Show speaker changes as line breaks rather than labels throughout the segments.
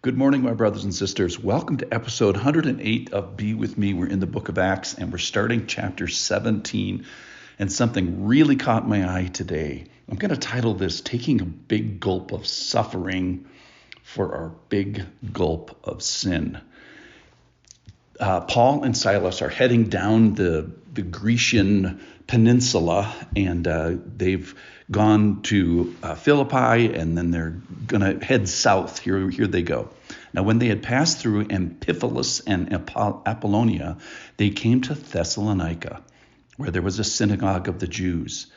Good morning, my brothers and sisters. Welcome to episode 108 of Be With Me. We're in the book of Acts, and we're starting chapter 17, and something really caught my eye today. I'm going to title this, Taking a Big Gulp of Suffering for Our Big Gulp of Sin. Paul and Silas are heading down the Grecian peninsula, and they've gone to Philippi, and then they're going to head south. Here they go. Now, when they had passed through Amphipolis and Apollonia, they came to Thessalonica, where there was a synagogue of the Jews.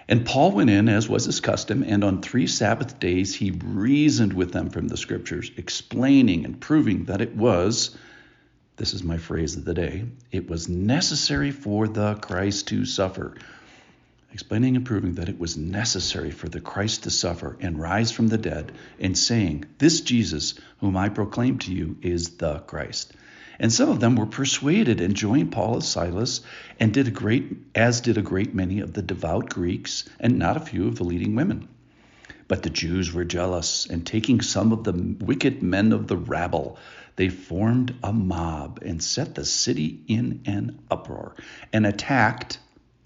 And Paul went in, as was his custom, and on 3 Sabbath days he reasoned with them from the Scriptures, explaining and proving that it was, this is my phrase of the day, it was necessary for the Christ to suffer. Explaining and proving that it was necessary for the Christ to suffer and rise from the dead, and saying, this Jesus, whom I proclaim to you, is the Christ. And some of them were persuaded and joined Paul and Silas, and did a great many of the devout Greeks, and not a few of the leading women. But the Jews were jealous, and taking some of the wicked men of the rabble, they formed a mob and set the city in an uproar, and attacked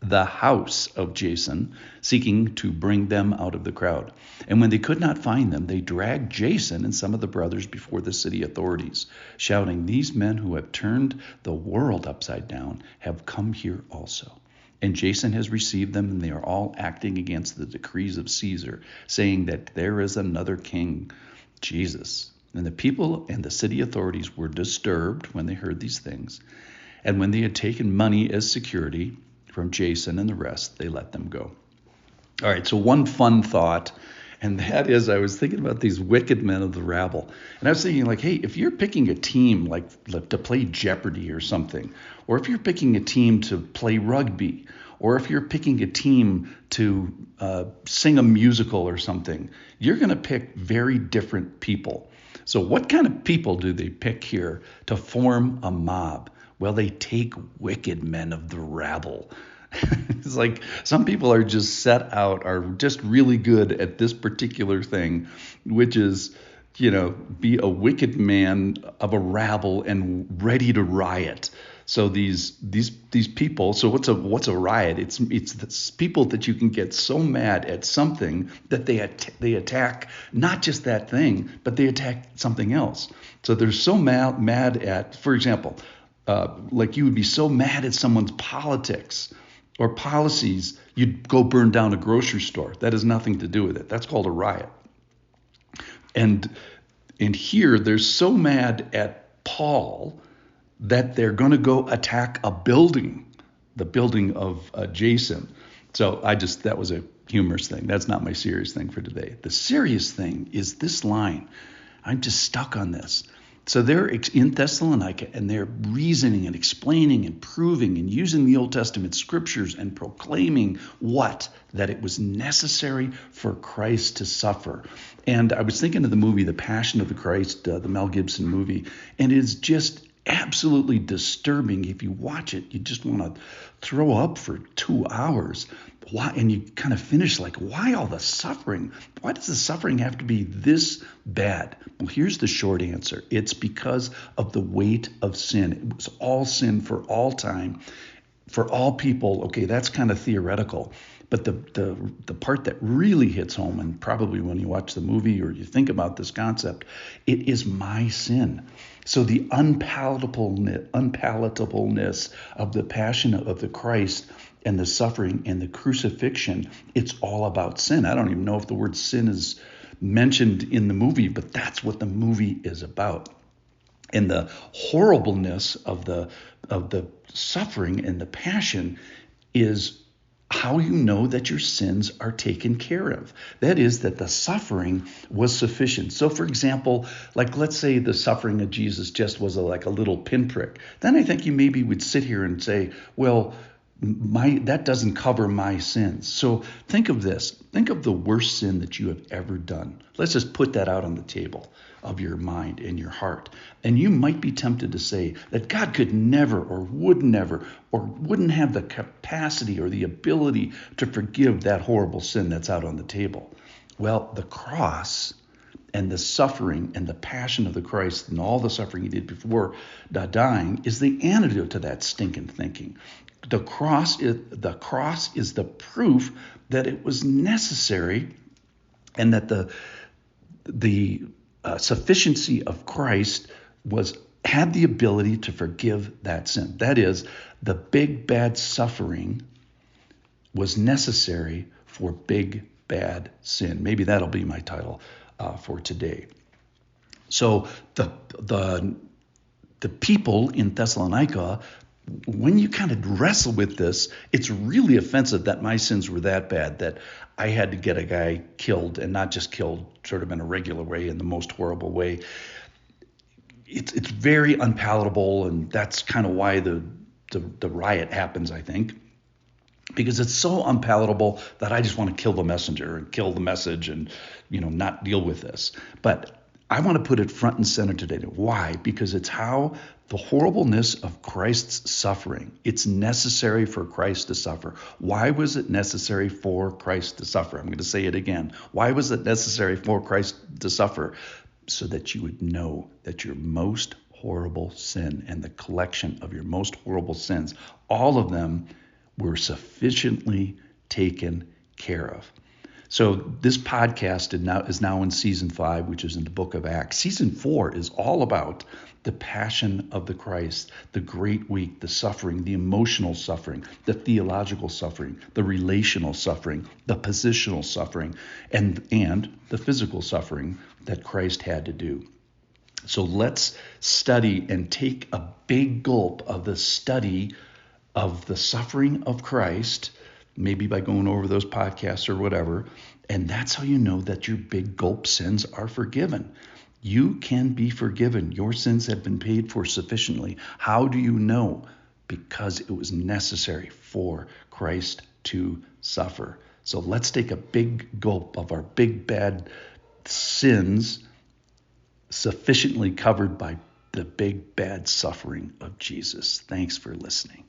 the house of Jason, seeking to bring them out of the crowd. And when they could not find them, they dragged Jason and some of the brothers before the city authorities, shouting, these men who have turned the world upside down have come here also. And Jason has received them, and they are all acting against the decrees of Caesar, saying that there is another king, Jesus. And the people and the city authorities were disturbed when they heard these things. And when they had taken money as security from Jason and the rest, they let them go. All right, so one fun thought, and that is I was thinking about these wicked men of the rabble. And I was thinking, like, hey, if you're picking a team like to play Jeopardy or something, or if you're picking a team to play rugby, or if you're picking a team to sing a musical or something, you're going to pick very different people. So what kind of people do they pick here to form a mob? Well, they take wicked men of the rabble. It's like some people are just set out, are just really good at this particular thing, which is, be a wicked man of a rabble and ready to riot. So these people. So what's a riot? It's people that you can get so mad at something that they attack not just that thing, but they attack something else. So they're so mad at, for example, like you would be so mad at someone's politics or policies, you'd go burn down a grocery store. That has nothing to do with it. That's called a riot. And here they're so mad at Paul that they're going to go attack a building, the building of Jason. So that was a humorous thing. That's not my serious thing for today. The serious thing is this line. I'm just stuck on this. So they're in Thessalonica, and they're reasoning and explaining and proving and using the Old Testament scriptures and proclaiming that it was necessary for Christ to suffer. And I was thinking of the movie, The Passion of the Christ, the Mel Gibson movie, and it's just absolutely disturbing. If you watch it, you just want to throw up for 2 hours. Why? And you kind of finish like, why all the suffering? Why does the suffering have to be this bad? Well, here's the short answer. It's because of the weight of sin. It was all sin for all time, for all people. Okay, that's kind of theoretical. But the part that really hits home, and probably when you watch the movie or you think about this concept, it is my sin. So the unpalatableness of the passion of the Christ and the suffering and the crucifixion, it's all about sin. I don't even know if the word sin is mentioned in the movie, but that's what the movie is about. And the horribleness of the suffering and the passion is how you know that your sins are taken care of. That is, that the suffering was sufficient. So, for example, like let's say the suffering of Jesus just was like a little pinprick. Then I think you maybe would sit here and say, well, that doesn't cover my sins. So think of this. Think of the worst sin that you have ever done. Let's just put that out on the table of your mind and your heart. And you might be tempted to say that God could never or would never or wouldn't have the capacity or the ability to forgive that horrible sin that's out on the table. Well, the cross and the suffering and the passion of the Christ and all the suffering he did before dying is the antidote to that stinking thinking. The cross is the proof that it was necessary, and that the sufficiency of Christ had the ability to forgive that sin. That is, the big bad suffering was necessary for big bad sin. Maybe that'll be my title for today. So the people in Thessalonica, when you kind of wrestle with this, it's really offensive that my sins were that bad that I had to get a guy killed, and not just killed sort of in a regular way, in the most horrible way. It's very unpalatable, and that's kind of why the riot happens, I think, because it's so unpalatable that I just want to kill the messenger and kill the message and not deal with this. But I want to put it front and center today. Why? Because it's how the horribleness of Christ's suffering. It's necessary for Christ to suffer. Why was it necessary for Christ to suffer? I'm going to say it again. Why was it necessary for Christ to suffer? So that you would know that your most horrible sin and the collection of your most horrible sins, all of them were sufficiently taken care of. So this podcast is now in season 5, which is in the book of Acts. Season 4 is all about the passion of the Christ, the great week, the suffering, the emotional suffering, the theological suffering, the relational suffering, the positional suffering, and the physical suffering that Christ had to do. So let's study and take a big gulp of the study of the suffering of Christ, maybe by going over those podcasts or whatever, and that's how you know that your big gulp sins are forgiven. You can be forgiven. Your sins have been paid for sufficiently. How do you know? Because it was necessary for Christ to suffer. So let's take a big gulp of our big bad sins, sufficiently covered by the big bad suffering of Jesus. Thanks for listening.